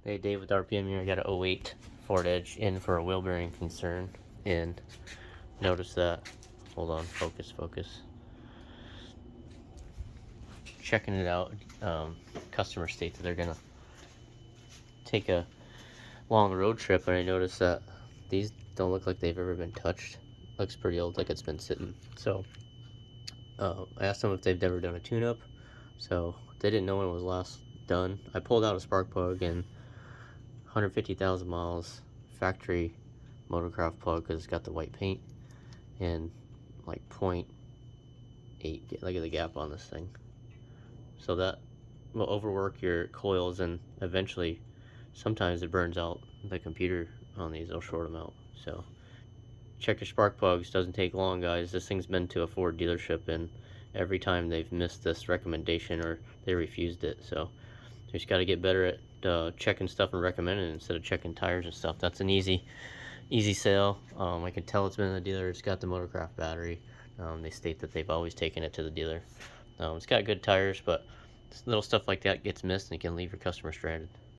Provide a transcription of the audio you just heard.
Hey Dave with RPM here. I got a 08 Ford Edge in for a wheel bearing concern, and notice that. Hold on, focus. Checking it out. Customer states that they're gonna take a long road trip, and I noticed that these don't look like they've ever been touched. Looks pretty old, like it's been sitting. So I asked them if they've ever done a tune-up. So they didn't know when it was last done. I pulled out a spark plug and 150,000 miles factory motocraft plug because it's got the white paint, and like 0.8, look at the gap on this thing. So that will overwork your coils, and eventually sometimes it burns out the computer on these. They'll short them out. So check your spark plugs. Doesn't take long, guys. This thing's been to a Ford dealership, and every time they've missed this recommendation or they refused it. So you just got to get better at checking stuff and recommending it instead of checking tires and stuff. That's an easy sale. I can tell it's been in the dealer. It's got the Motorcraft battery. They state that they've always taken it to the dealer. It's got good tires, but little stuff like that gets missed and it can leave your customer stranded.